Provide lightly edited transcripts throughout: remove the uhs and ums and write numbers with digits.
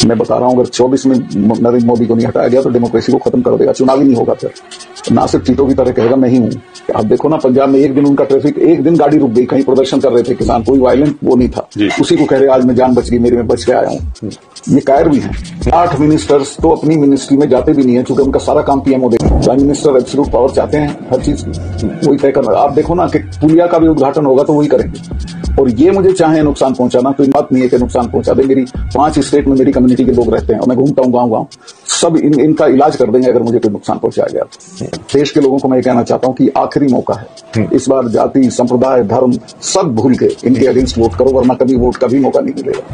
मैं बता रहा हूँ, अगर 24 में नरेंद्र मोदी को नहीं हटाया गया तो डेमोक्रेसी को खत्म कर देगा, चुनाव ही नहीं होगा। फिर ना सिर्फ चीटों की तरह कहेगा नहीं हूँ। आप देखो ना, पंजाब में एक दिन उनका ट्रैफिक, एक दिन गाड़ी रुक गई, कहीं प्रदर्शन कर रहे थे किसान, कोई वायलेंट वो नहीं था, उसी को कह रहे आज मैं जान बच गई, मेरी में बच के आया हूँ। ये कायर भी हैं। 8 मिनिस्टर्स तो अपनी मिनिस्ट्री में जाते भी नहीं है, क्योंकि उनका सारा काम पीएमओ देखेगा। प्राइम मिनिस्टर एब्सोल्यूट पावर चाहते हैं हर चीज की, वही तय करना। आप देखो ना कि पुलिया का भी उद्घाटन होगा तो वही करेंगे। और ये मुझे चाहे नुकसान पहुंचाना, कोई बात नहीं है कि नुकसान पहुंचा दे। मेरी 5 स्टेट में मेरी कम्युनिटी के लोग रहते हैं और मैं घूमता हूँ गाँव, सब इनका इलाज कर देंगे अगर मुझे कोई नुकसान पहुंचाया गया तो। देश के लोगों को मैं कहना चाहता हूँ कि आखिरी मौका है, इस बार जाति, संप्रदाय, धर्म सब भूल के इनके अगेंस्ट वोट करो, वरना कभी वोट का भी मौका नहीं मिलेगा।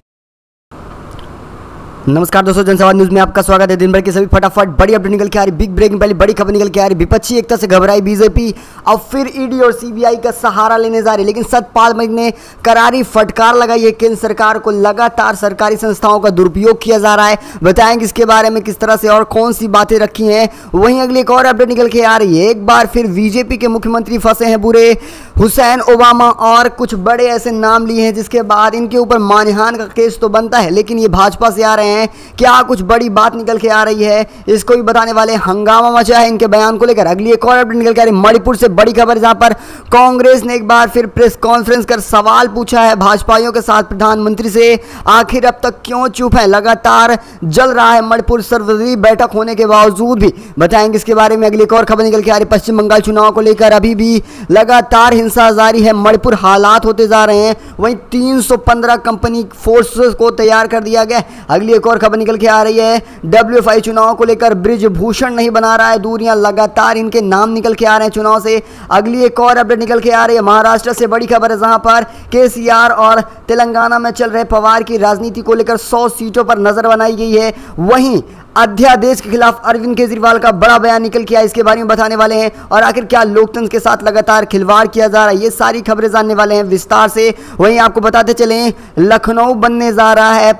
नमस्कार दोस्तों, जनसंवाद न्यूज में आपका स्वागत है। दिन भर की सभी फटाफट बड़ी अपडेट निकल के आ रही, बिग ब्रेकिंग पहली बड़ी खबर निकल के आ रही। विपक्षी एकता से घबराई बीजेपी, अब फिर ईडी और सीबीआई का सहारा लेने जा रही। लेकिन सतपाल मलिक ने करारी फटकार लगाई है केंद्र सरकार को, लगातार सरकारी संस्थाओं का दुरुपयोग किया जा रहा है। बताएंगे इसके बारे में किस तरह से और कौन सी बातें रखी हैं। वहीं अगली एक और अपडेट निकल के आ रही है, एक बार फिर बीजेपी के मुख्यमंत्री फंसे हैं बुरे। हुसैन ओबामा और कुछ बड़े ऐसे नाम लिए हैं जिसके बाद इनके ऊपर मानहानि का केस तो बनता है, लेकिन ये भाजपा से आ रहे हैं। क्या कुछ बड़ी बात निकल के आ रही है, इसको भी बताने वाले। हंगामा मचा है इनके बयान को लेकर। अगली एक और अपडेट निकल के आ रही है मणिपुर से बड़ी खबर, जहां पर कांग्रेस ने एक बार फिर प्रेस कॉन्फ्रेंस कर सवाल पूछा है भाजपाइयों के साथ प्रधानमंत्री से, आखिर अब तक क्यों चुप है। लगातार जल रहा है मणिपुर, सर्वदलीय बैठक होने के बावजूद भी। बताएंगे इसके बारे में। अगली एक और खबर निकल के आ रही, पश्चिम बंगाल चुनाव को लेकर अभी भी लगातार हिंसा जारी है, मणिपुर हालात होते जा रहे हैं। वहीं 315 कंपनी फोर्सेस को तैयार कर दिया गया। अगली एक और खबर निकल के आ रही है, WFI चुनाव को लेकर ब्रिजभूषण नहीं बना रहा है दूरियां, लगातार इनके नाम निकल के आ रहे हैं चुनाव से। अगली एक और अपडेट निकल के आ रही है महाराष्ट्र से बड़ी खबर है, जहां पर KCR और तेलंगाना में चल रहे पवार की राजनीति को लेकर 100 सीटों पर नजर बनाई गई है। वहीं अध्यादेश के खिलाफ अरविंद केजरीवाल का बड़ा बयान निकल के आया, इसके बारे में बताने वाले हैं। और आखिर क्या लोकतंत्र के साथ लगातार खिलवाड़ किया जा रहा है, ये सारी खबरें जानने वाले हैं विस्तार से। वहीं आपको बताते चलें, लखनऊ बनने जा रहा है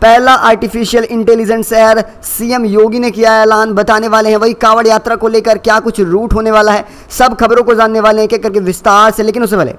पहला आर्टिफिशियल इंटेलिजेंस शहर, सीएम योगी ने किया ऐलान, बताने वाले हैं। वही कांवड़ यात्रा को लेकर क्या कुछ रूट होने वाला है, सब खबरों को जानने वाले हैं, क्या करके विस्तार से। लेकिन उससे पहले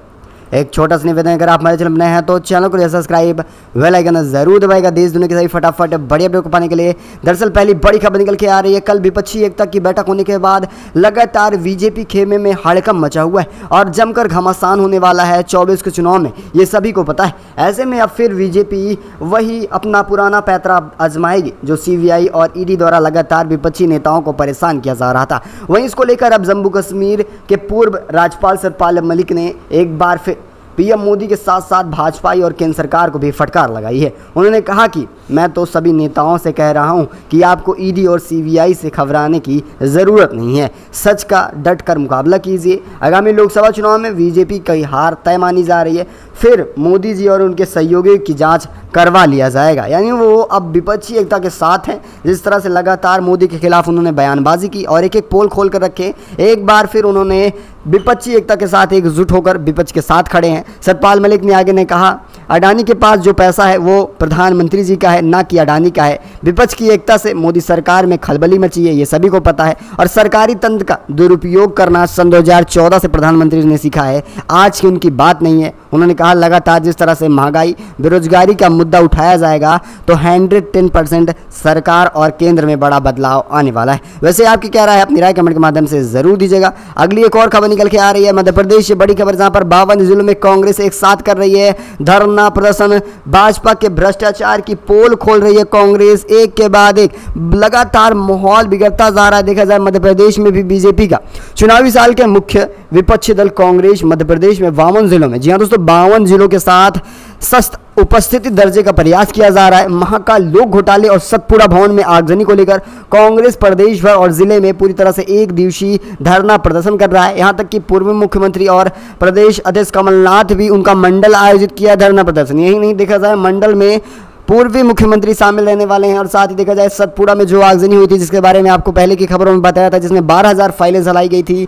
एक छोटा सा निवेदन, अगर आप हमारे चैनल में नए हैं तो चैनल को सब्सक्राइब, बेल आइकन जरूर दबाएगा देश दुनिया की सभी फटाफट बड़ी अपडेट को पाने के लिए। दरअसल पहली बड़ी खबर निकल के आ रही है, कल विपक्षी एकता की बैठक होने के बाद लगातार बीजेपी खेमे में हड़कंप मचा हुआ है और जमकर घमासान होने वाला है 24 के चुनाव में, ये सभी को पता है। ऐसे में अब फिर बीजेपी वही अपना पुराना पैतरा आजमाएगी जो CBI और ED द्वारा लगातार विपक्षी नेताओं को परेशान किया जा रहा था। वहीं इसको लेकर अब जम्मू कश्मीर के पूर्व राज्यपाल सतपाल मलिक ने एक बार फिर PM मोदी के साथ साथ भाजपा और केंद्र सरकार को भी फटकार लगाई है। उन्होंने कहा कि मैं तो सभी नेताओं से कह रहा हूं कि आपको ED और CBI से घबराने की ज़रूरत नहीं है, सच का डट कर मुकाबला कीजिए। आगामी लोकसभा चुनाव में बीजेपी की हार तय मानी जा रही है, फिर मोदी जी और उनके सहयोगियों की जांच करवा लिया जाएगा। यानी वो अब विपक्षी एकता के साथ हैं। जिस तरह से लगातार मोदी के खिलाफ उन्होंने बयानबाजी की और एक पोल खोल कर रखे, एक बार फिर उन्होंने विपक्षी एकता के साथ एकजुट होकर विपक्ष के साथ खड़े हैं। सतपाल मलिक ने आगे ने कहा, अडानी के पास जो पैसा है वो प्रधानमंत्री जी का है, ना कि अडानी का है। विपक्ष की एकता से मोदी सरकार में खलबली मची है, ये सभी को पता है। और सरकारी तंत्र का दुरुपयोग करना सन 2014 से प्रधानमंत्री जी ने सीखा है, आज की उनकी बात नहीं है। उन्होंने कहा लगातार जिस तरह से महंगाई, बेरोजगारी का मुद्दा उठाया जाएगा तो 110% सरकार और केंद्र में बड़ा बदलाव आने वाला है। वैसे आपकी क्या राय है, अपनी राय कमेंट के माध्यम से जरूर दीजिएगा। अगली एक और खबर निकल के आ रही है मध्य प्रदेश से बड़ी खबर, जहां पर 52 जिलों में कांग्रेस एक साथ कर रही है धरना प्रदर्शन, भाजपा के भ्रष्टाचार की पोल खोल रही है कांग्रेस, एक के बाद एक लगातार माहौल बिगड़ता जा रहा है। देखा जाए मध्य प्रदेश में भी बीजेपी का चुनावी साल के मुख्य विपक्षी दल कांग्रेस मध्य प्रदेश में 52 जिलों में, जी हाँ दोस्तों 52 जिलों के साथ सख्त उपस्थिति दर्जे का प्रयास किया जा रहा है। महाकाल लोक घोटाले और सतपुड़ा भवन में आगजनी को लेकर कांग्रेस प्रदेश भर और जिले में पूरी तरह से एक दिवसीय धरना प्रदर्शन कर रहा है। यहां तक कि पूर्व मुख्यमंत्री और प्रदेश अध्यक्ष कमलनाथ भी उनका मंडल आयोजित किया धरना प्रदर्शन। यही नहीं, देखा जाए मंडल में पूर्वी मुख्यमंत्री शामिल रहने वाले हैं। और साथ ही देखा जाए सतपुड़ा में जो आगजनी हुई थी, जिसके बारे में आपको पहले की खबरों में बताया था, जिसमें 12,000 फाइलें जलाई गई थी।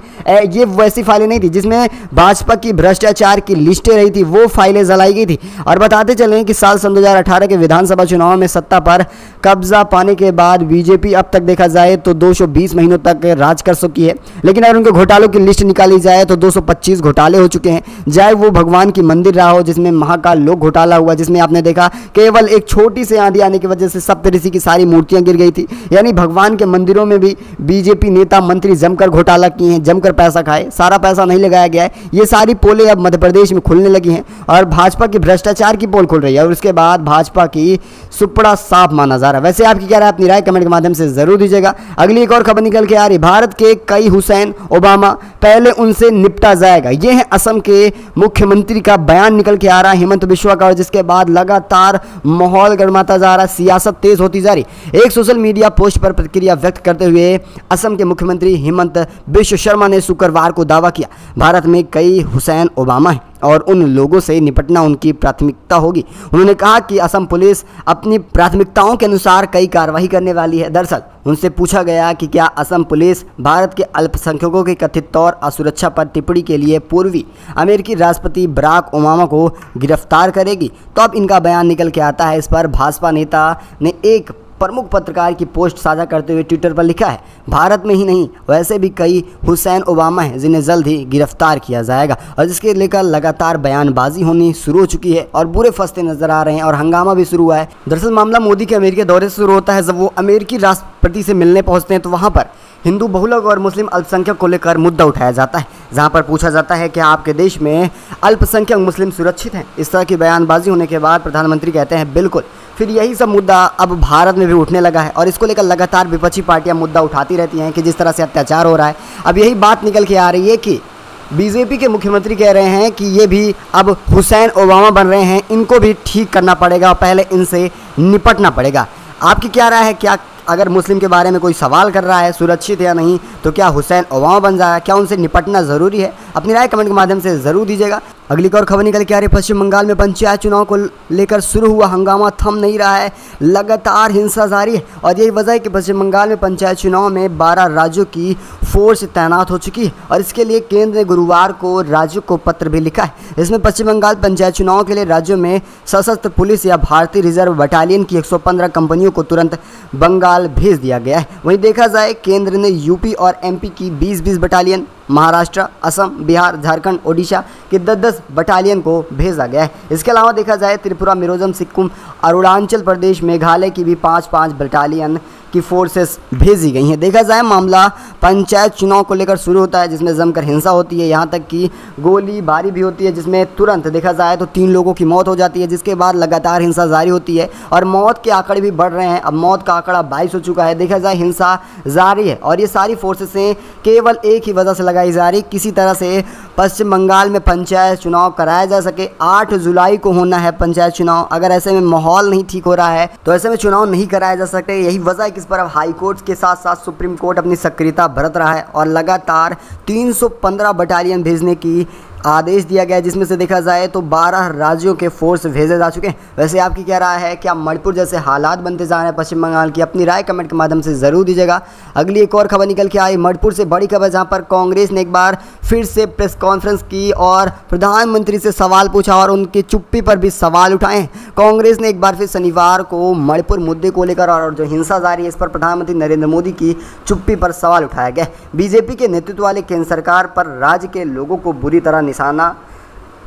ये वैसी फाइलें नहीं थी जिसमें भाजपा की भ्रष्टाचार की लिस्टें रही थी, वो फाइलें जलाई गई थी। और बताते चलें कि साल 2018 के विधानसभा चुनाव में सत्ता पर कब्जा पाने के बाद बीजेपी अब तक देखा जाए तो 220 महीनों तक राज कर चुकी है। लेकिन अगर उनके घोटालों की लिस्ट निकाली जाए तो 225 घोटाले हो चुके हैं। चाहे वो भगवान की मंदिर रहा हो, जिसमें महाकाल लोक घोटाला हुआ, जिसमें आपने देखा केवल एक छोटी सी आंधी आने की वजह से सप्तऋषि की सारी मूर्तियां गिर गई थी। यानी भगवान के मंदिरों में भी बीजेपी नेता मंत्री जमकर घोटाला किए हैं, जमकर पैसा खाए। सारा पैसा नहीं लगाया गया है। ये सारी पोलें अब मध्य प्रदेश में खुलने लगी हैं और भाजपा की भ्रष्टाचार की पोल खुल रही है और उसके बाद भाजपा की सुपड़ा साफ माना जा रहा है। वैसे आपकी क्या राय, अपनी राय कमेंट के माध्यम से जरूर दीजिएगा। अगली एक और खबर निकल के आ रही, भारत के कई हुसैन ओबामा, पहले उनसे निपटा जाएगा। ये है असम के मुख्यमंत्री का बयान निकल के आ रहा है हेमंत बिश्वा का, और जिसके बाद लगातार माहौल गर्माता जा रहा है, सियासत तेज होती जा रही। एक सोशल मीडिया पोस्ट पर प्रतिक्रिया व्यक्त करते हुए असम के मुख्यमंत्री हेमंत बिश्व शर्मा ने शुक्रवार को दावा किया, भारत में कई हुसैन ओबामा हैं और उन लोगों से निपटना उनकी प्राथमिकता होगी। उन्होंने कहा कि असम पुलिस अपनी प्राथमिकताओं के अनुसार कई कार्रवाई करने वाली है। दरअसल उनसे पूछा गया कि क्या असम पुलिस भारत के अल्पसंख्यकों के कथित तौर पर सुरक्षा पर टिप्पणी के लिए पूर्वी अमेरिकी राष्ट्रपति बराक ओबामा को गिरफ्तार करेगी, तो अब इनका बयान निकल के आता है। इस पर भाजपा नेता ने एक प्रमुख पत्रकार की पोस्ट साझा करते हुए ट्विटर पर लिखा है, भारत में ही नहीं वैसे भी कई हुसैन ओबामा हैं जिन्हें जल्द ही गिरफ्तार किया जाएगा। और जिसके लेकर लगातार बयानबाजी होनी शुरू हो चुकी है और बुरे फंसते नजर आ रहे हैं और हंगामा भी शुरू हुआ है। दरअसल मामला मोदी के अमेरिका दौरे से शुरू होता है। जब वो अमेरिकी राष्ट्रपति से मिलने पहुंचते हैं तो वहां पर हिंदू बहुलक और मुस्लिम अल्पसंख्यक को लेकर मुद्दा उठाया जाता है, जहां पर पूछा जाता है कि आपके देश में अल्पसंख्यक मुस्लिम सुरक्षित हैं। इस तरह की बयानबाजी होने के बाद प्रधानमंत्री कहते हैं बिल्कुल। फिर यही सब मुद्दा अब भारत में भी उठने लगा है और इसको लेकर लगातार विपक्षी पार्टियां मुद्दा उठाती रहती हैं कि जिस तरह से अत्याचार हो रहा है। अब यही बात निकल के आ रही है कि बीजेपी के मुख्यमंत्री कह रहे हैं कि ये भी अब हुसैन ओबामा बन रहे हैं, इनको भी ठीक करना पड़ेगा, पहले इनसे निपटना पड़ेगा। आपकी क्या राय है? क्या अगर मुस्लिम के बारे में कोई सवाल कर रहा है सुरक्षित या नहीं, तो क्या हुसैन ओबामा बन जाएगा? क्या उनसे निपटना ज़रूरी है? अपनी राय कमेंट के माध्यम से ज़रूर दीजिएगा। अगली एक और खबर निकल के आ रही, पश्चिम बंगाल में पंचायत चुनाव को लेकर शुरू हुआ हंगामा थम नहीं रहा है, लगातार हिंसा जारी है। और यही वजह है कि पश्चिम बंगाल में पंचायत चुनाव में 12 राज्यों की फोर्स तैनात हो चुकी है और इसके लिए केंद्र ने गुरुवार को राज्यों को पत्र भी लिखा है। इसमें पश्चिम बंगाल पंचायत चुनाव के लिए राज्यों में सशस्त्र पुलिस या भारतीय रिजर्व बटालियन की 115 कंपनियों को तुरंत बंगाल भेज दिया गया है। वहीं देखा जाए केंद्र ने यूपी और एमपी की 20-20 बटालियन, महाराष्ट्र, असम, बिहार, झारखंड, ओडिशा के 10-10 बटालियन को भेजा गया है। इसके अलावा देखा जाए त्रिपुरा, मिजोरम, सिक्किम, अरुणाचल प्रदेश, मेघालय की भी 5-5 बटालियन की फोर्सेस भेजी गई हैं। देखा जाए मामला पंचायत चुनाव को लेकर शुरू होता है जिसमें जमकर हिंसा होती है, यहाँ तक कि गोलीबारी भी होती है जिसमें तुरंत देखा जाए तो 3 लोगों की मौत हो जाती है, जिसके बाद लगातार हिंसा जारी होती है और मौत के आंकड़े भी बढ़ रहे हैं। अब मौत का आंकड़ा 22 हो चुका है। देखा जाए हिंसा जारी है और ये सारी फोर्सेसें केवल एक ही वजह से लगाई जा रही, किसी तरह से पश्चिम बंगाल में पंचायत चुनाव कराया जा सके। 8 जुलाई को होना है पंचायत चुनाव। अगर ऐसे में माहौल नहीं ठीक हो रहा है तो ऐसे में चुनाव नहीं कराया जा सकते। यही वजह है कि इस पर अब हाई कोर्ट के साथ साथ सुप्रीम कोर्ट अपनी सक्रियता बरत रहा है और लगातार 315 बटालियन भेजने की आदेश दिया गया है, जिसमें से देखा जाए तो 12 राज्यों के फोर्स भेजे जा चुके हैं। वैसे आपकी क्या राय है? क्या मणिपुर जैसे हालात बनते जा रहे हैं पश्चिम बंगाल की? अपनी राय कमेंट के माध्यम से ज़रूर दीजिएगा। अगली एक और खबर निकल के आई मणिपुर से, बड़ी खबर, जहां पर कांग्रेस ने एक बार फिर से प्रेस कॉन्फ्रेंस की और प्रधानमंत्री से सवाल पूछा और उनकी चुप्पी पर भी सवाल उठाए। कांग्रेस ने एक बार फिर शनिवार को मणिपुर मुद्दे को लेकर और जो हिंसा जारी है इस पर प्रधानमंत्री नरेंद्र मोदी की चुप्पी पर सवाल उठाया गया। बीजेपी के नेतृत्व वाले केंद्र सरकार पर राज्य के लोगों को बुरी तरह निशाना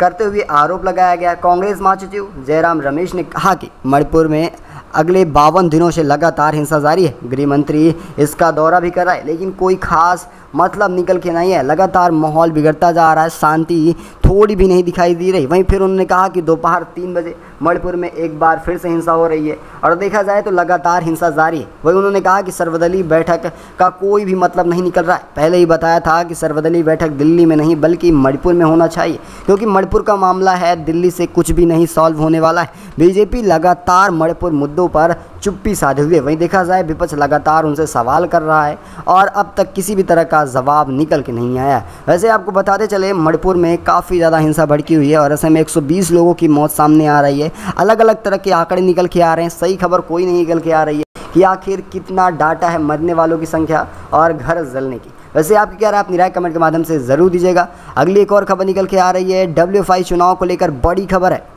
करते हुए आरोप लगाया गया। कांग्रेस महासचिव जयराम रमेश ने कहा कि मणिपुर में अगले 52 दिनों से लगातार हिंसा जारी है। गृह मंत्री इसका दौरा भी कर रहा है लेकिन कोई खास मतलब निकल के नहीं है। लगातार माहौल बिगड़ता जा रहा है, शांति थोड़ी भी नहीं दिखाई दे रही। वहीं फिर उन्होंने कहा कि दोपहर 3 बजे मणिपुर में एक बार फिर से हिंसा हो रही है और देखा जाए तो लगातार हिंसा जारी है। वहीं उन्होंने कहा कि सर्वदलीय बैठक का कोई भी मतलब नहीं निकल रहा है। पहले ही बताया था कि सर्वदलीय बैठक दिल्ली में नहीं बल्कि मणिपुर में होना चाहिए, क्योंकि मणिपुर का मामला है, दिल्ली से कुछ भी नहीं सॉल्व होने वाला है। बीजेपी लगातार मणिपुर मुद्दों पर चुप्पी साधे हुए। वहीं देखा जाए विपक्ष लगातार उनसे सवाल कर रहा है और अब तक किसी भी तरह का जवाब निकल के नहीं आया। वैसे आपको बताते चले मणिपुर में काफ़ी ज़्यादा हिंसा भड़की हुई है और ऐसे में 120 लोगों की मौत सामने आ रही है। अलग अलग तरह के आंकड़े निकल के आ रहे हैं, सही खबर कोई नहीं निकल के आ रही है कि आखिर कितना डाटा है मरने वालों की संख्या और घर जलने की। वैसे आपकी क्या राय? अपनी राय कमेंट के माध्यम से ज़रूर दीजिएगा। अगली एक और खबर निकल के आ रही है WFI चुनाव को लेकर बड़ी खबर है।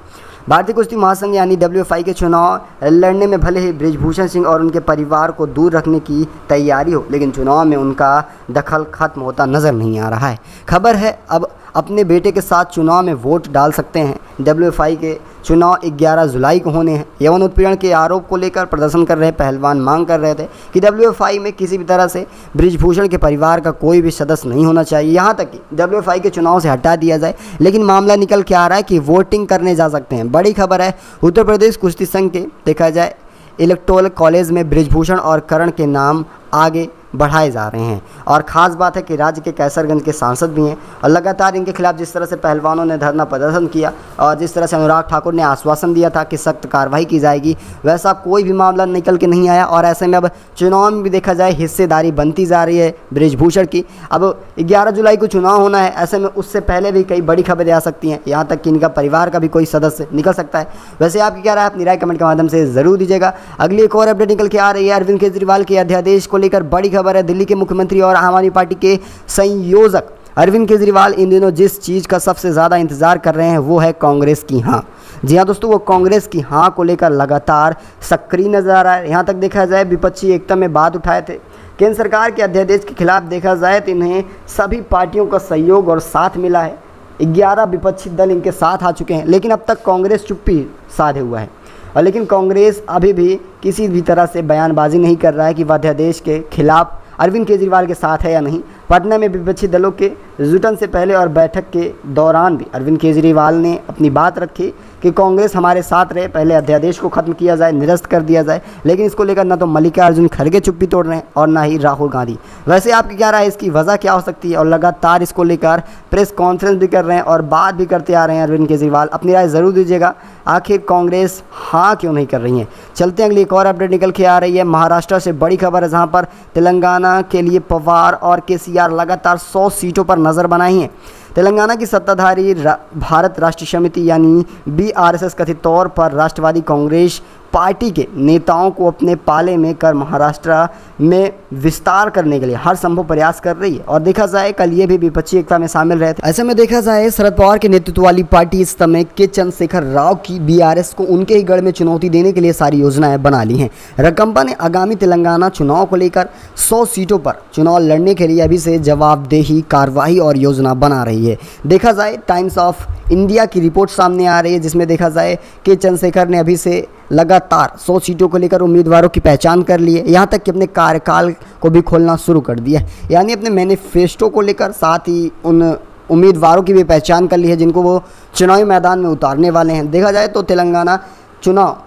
भारतीय कुश्ती महासंघ यानी WFI के चुनाव लड़ने में भले ही बृजभूषण सिंह और उनके परिवार को दूर रखने की तैयारी हो, लेकिन चुनाव में उनका दखल खत्म होता नजर नहीं आ रहा है। खबर है अब अपने बेटे के साथ चुनाव में वोट डाल सकते हैं। WFI के चुनाव 11 जुलाई को होने हैं। यौन उत्पीड़न के आरोप को लेकर प्रदर्शन कर रहे पहलवान मांग कर रहे थे कि WFI में किसी भी तरह से बृजभूषण के परिवार का कोई भी सदस्य नहीं होना चाहिए, यहाँ तक कि WFI के चुनाव से हटा दिया जाए। लेकिन मामला निकल के आ रहा है कि वोटिंग करने जा सकते हैं। बड़ी खबर है, उत्तर प्रदेश कुश्ती संघ के देखा जाए इलेक्टोरल कॉलेज में बृजभूषण और करण के नाम आगे बढ़ाए जा रहे हैं। और ख़ास बात है कि राज्य के कैसरगंज के सांसद भी हैं और लगातार इनके खिलाफ जिस तरह से पहलवानों ने धरना प्रदर्शन किया और जिस तरह से अनुराग ठाकुर ने आश्वासन दिया था कि सख्त कार्रवाई की जाएगी, वैसा कोई भी मामला निकल के नहीं आया। और ऐसे में अब चुनाव में भी देखा जाए हिस्सेदारी बनती जा रही है बृजभूषण की। अब 11 जुलाई को चुनाव होना है, ऐसे में उससे पहले भी कई बड़ी खबरें आ सकती हैं, यहाँ तक कि इनका परिवार का भी कोई सदस्य निकल सकता है। वैसे आपकी क्या राय है, अपनी राय कमेंट के माध्यम से ज़रूर दीजिएगा। अगली एक और अपडेट निकल के आ रही है, अरविंद केजरीवाल के अध्यादेश को लेकर बड़ी खबर है। दिल्ली के मुख्यमंत्री और आम आदमी पार्टी के संयोजक अरविंद केजरीवाल इन दिनों जिस चीज़ का सबसे ज़्यादा इंतजार कर रहे हैं वो है कांग्रेस की हाँ। जी हाँ दोस्तों, वो कांग्रेस की हाँ को लेकर लगातार सक्रिय नजर आ रहा है। यहाँ तक देखा जाए विपक्षी एकता में बात उठाए थे। केंद्र सरकार के अध्यादेश के खिलाफ देखा जाए तो इन्हें सभी पार्टियों का सहयोग और साथ मिला है। 11 विपक्षी दल इनके साथ आ चुके हैं, लेकिन अब तक कांग्रेस चुप्पी साधे हुआ है। और लेकिन कांग्रेस अभी भी किसी भी तरह से बयानबाजी नहीं कर रहा है कि वह अध्यादेश के खिलाफ अरविंद केजरीवाल के साथ है या नहीं। पटना में विपक्षी दलों के जुटन से पहले और बैठक के दौरान भी अरविंद केजरीवाल ने अपनी बात रखी कि कांग्रेस हमारे साथ रहे, पहले अध्यादेश को खत्म किया जाए, निरस्त कर दिया जाए। लेकिन इसको लेकर न तो मल्लिकार्जुन खड़गे चुप्पी तोड़ रहे हैं और ना ही राहुल गांधी। वैसे आपकी क्या राय है, इसकी वजह क्या हो सकती है? और लगातार इसको लेकर प्रेस कॉन्फ्रेंस भी कर रहे हैं और बात भी करते आ रहे हैं अरविंद केजरीवाल। अपनी राय ज़रूर दीजिएगा, आखिर कांग्रेस हाँ क्यों नहीं कर रही है। चलते हैं अगली एक और अपडेट निकल के आ रही है। महाराष्ट्र से बड़ी खबर है, जहाँ पर तेलंगाना के लिए पवार और केसीआर लगातार 100 सीटों पर नज़र बनाई है। तेलंगाना की सत्ताधारी भारत राष्ट्रीय समिति यानी BRSS कथित तौर पर राष्ट्रवादी कांग्रेस पार्टी के नेताओं को अपने पाले में कर महाराष्ट्र में विस्तार करने के लिए हर संभव प्रयास कर रही है। और देखा जाए कल ये भी विपक्षी एकता में शामिल रहे थे। ऐसे में देखा जाए शरद पवार के नेतृत्व वाली पार्टी इस समय के चंद्रशेखर राव की BRS को उनके ही गढ़ में चुनौती देने के लिए सारी योजनाएं बना ली हैं। रकम्पा ने आगामी तेलंगाना चुनाव को लेकर 100 सीटों पर चुनाव लड़ने के लिए अभी से जवाबदेही कार्रवाई और योजना बना रही है। देखा जाए टाइम्स ऑफ इंडिया की रिपोर्ट सामने आ रही है, जिसमें देखा जाए कि चंद्रशेखर ने अभी से लगातार 100 सीटों को लेकर उम्मीदवारों की पहचान कर ली है। यहाँ तक कि अपने कार्यकाल को भी खोलना शुरू कर दिया है, यानी अपने मैनिफेस्टो को लेकर साथ ही उन उम्मीदवारों की भी पहचान कर ली है जिनको वो चुनावी मैदान में उतारने वाले हैं। देखा जाए तो तेलंगाना चुनाव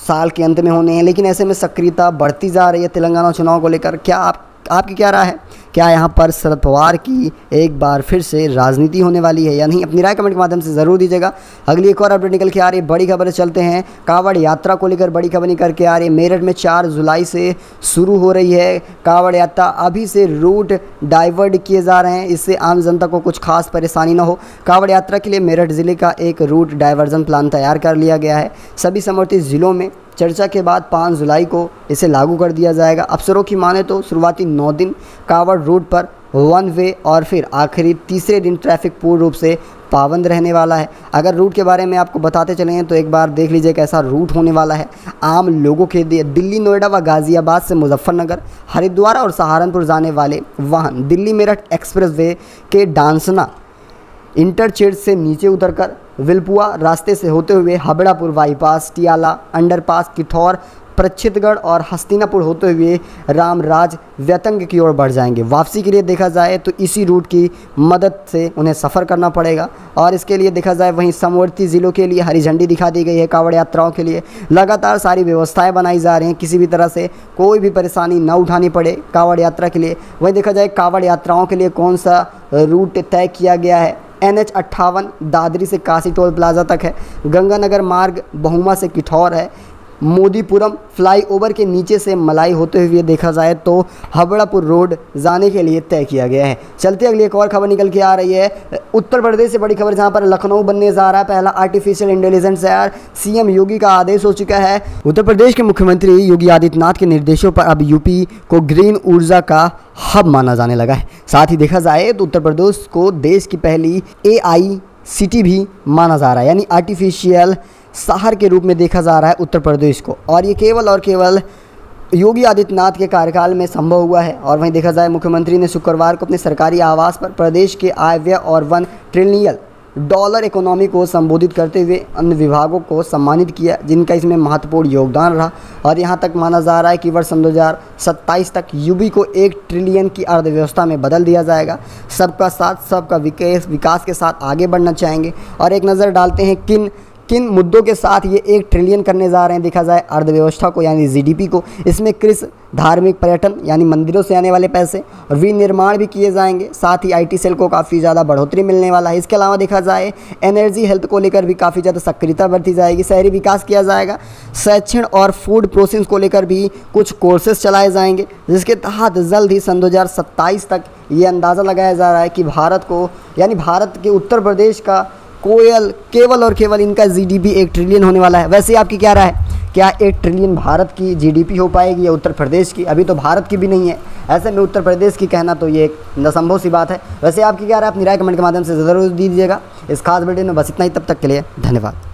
साल के अंत में होने हैं, लेकिन ऐसे में सक्रियता बढ़ती जा रही है तेलंगाना चुनाव को लेकर। क्या आपकी क्या राय है? क्या यहाँ पर शरद पवार की एक बार फिर से राजनीति होने वाली है या नहीं? अपनी राय कमेंट के माध्यम से ज़रूर दीजिएगा। अगली एक और अपडेट निकल के आ रही है, बड़ी खबर चलते हैं कांवड़ यात्रा को लेकर बड़ी खबर निकल के आ रही है। मेरठ में 4 जुलाई से शुरू हो रही है कांवड़ यात्रा। अभी से रूट डाइवर्ट किए जा रहे हैं, इससे आम जनता को कुछ खास परेशानी न हो। कांवड़ यात्रा के लिए मेरठ ज़िले का एक रूट डाइवर्जन प्लान तैयार कर लिया गया है। सभी समर्थित ज़िलों में चर्चा के बाद 5 जुलाई को इसे लागू कर दिया जाएगा। अफसरों की माने तो शुरुआती 9 दिन कांवड़ रूट पर 1 वे और फिर आखिरी तीसरे दिन ट्रैफिक पूर्ण रूप से पाबंद रहने वाला है। अगर रूट के बारे में आपको बताते चलें तो एक बार देख लीजिए कैसा रूट होने वाला है आम लोगों के लिए। दिल्ली, नोएडा व गाज़ियाबाद से मुजफ्फरनगर, हरिद्वार और सहारनपुर जाने वाले वाहन दिल्ली मेरठ एक्सप्रेस वे के डांसना इंटरचेंज से नीचे उतरकर विलपुआ रास्ते से होते हुए हावड़ापुर बाईपास, टियाला अंडरपास, किठौर, प्रच्छितगढ़ और हस्तिनापुर होते हुए रामराज व्यतंग की ओर बढ़ जाएंगे। वापसी के लिए देखा जाए तो इसी रूट की मदद से उन्हें सफ़र करना पड़ेगा। और इसके लिए देखा जाए वहीं समवर्ती ज़िलों के लिए हरी झंडी दिखा दी गई है। कांवड़ यात्राओं के लिए लगातार सारी व्यवस्थाएं बनाई जा रही हैं, किसी भी तरह से कोई भी परेशानी न उठानी पड़े कांवड़ यात्रा के लिए। वहीं देखा जाए कांवड़ यात्राओं के लिए कौन सा रूट तय किया गया है। NH 58 दादरी से काशी टोल प्लाजा तक है। गंगानगर मार्ग बहुमा से किठौर है। मोदीपुरम फ्लाईओवर के नीचे से मलाई होते हुए देखा जाए तो हावड़ापुर रोड जाने के लिए तय किया गया है। चलते अगली एक और खबर निकल के आ रही है उत्तर प्रदेश से बड़ी खबर, जहां पर लखनऊ बनने जा रहा है पहला आर्टिफिशियल इंटेलिजेंस शहर। CM योगी का आदेश हो चुका है। उत्तर प्रदेश के मुख्यमंत्री योगी आदित्यनाथ के निर्देशों पर अब यूपी को ग्रीन ऊर्जा का हब माना जाने लगा है। साथ ही देखा जाए तो उत्तर प्रदेश को देश की पहली AI सिटी भी माना जा रहा है, यानी आर्टिफिशियल शहर के रूप में देखा जा रहा है उत्तर प्रदेश को। और ये केवल और केवल योगी आदित्यनाथ के कार्यकाल में संभव हुआ है। और वहीं देखा जाए मुख्यमंत्री ने शुक्रवार को अपने सरकारी आवास पर प्रदेश के आय व्यय और $1 ट्रिलियन इकोनॉमी को संबोधित करते हुए अन्य विभागों को सम्मानित किया जिनका इसमें महत्वपूर्ण योगदान रहा। और यहां तक माना जा रहा है कि वर्ष 2027 तक यूपी को 1 ट्रिलियन की अर्थव्यवस्था में बदल दिया जाएगा। सबका साथ सबका विकास के साथ आगे बढ़ना चाहेंगे। और एक नज़र डालते हैं किन मुद्दों के साथ ये 1 ट्रिलियन करने जा रहे हैं। देखा जाए अर्थव्यवस्था को यानी जीडीपी को, इसमें कृषि, धार्मिक, पर्यटन यानी मंदिरों से आने वाले पैसे और विनिर्माण भी किए जाएंगे। साथ ही आईटी सेल को काफ़ी ज़्यादा बढ़ोतरी मिलने वाला है। इसके अलावा देखा जाए एनर्जी हेल्थ को लेकर भी काफ़ी ज़्यादा सक्रियता बरती जाएगी। शहरी विकास किया जाएगा। शैक्षण और फूड प्रोसेसिंग को लेकर भी कुछ कोर्सेज चलाए जाएंगे जिसके तहत जल्द ही सन 2027 तक ये अंदाज़ा लगाया जा रहा है कि भारत को यानी भारत के उत्तर प्रदेश का केवल और केवल इनका जीडीपी 1 ट्रिलियन होने वाला है। वैसे आपकी क्या राय है, क्या 1 ट्रिलियन भारत की जीडीपी हो पाएगी या उत्तर प्रदेश की? अभी तो भारत की भी नहीं है, ऐसे में उत्तर प्रदेश की कहना तो ये एक असंभव सी बात है। वैसे आपकी क्या राय, अपनी राय कमेंट के माध्यम से ज़रूर दीजिएगा। इस खास वीडियो में बस इतना ही, तब तक के लिए धन्यवाद।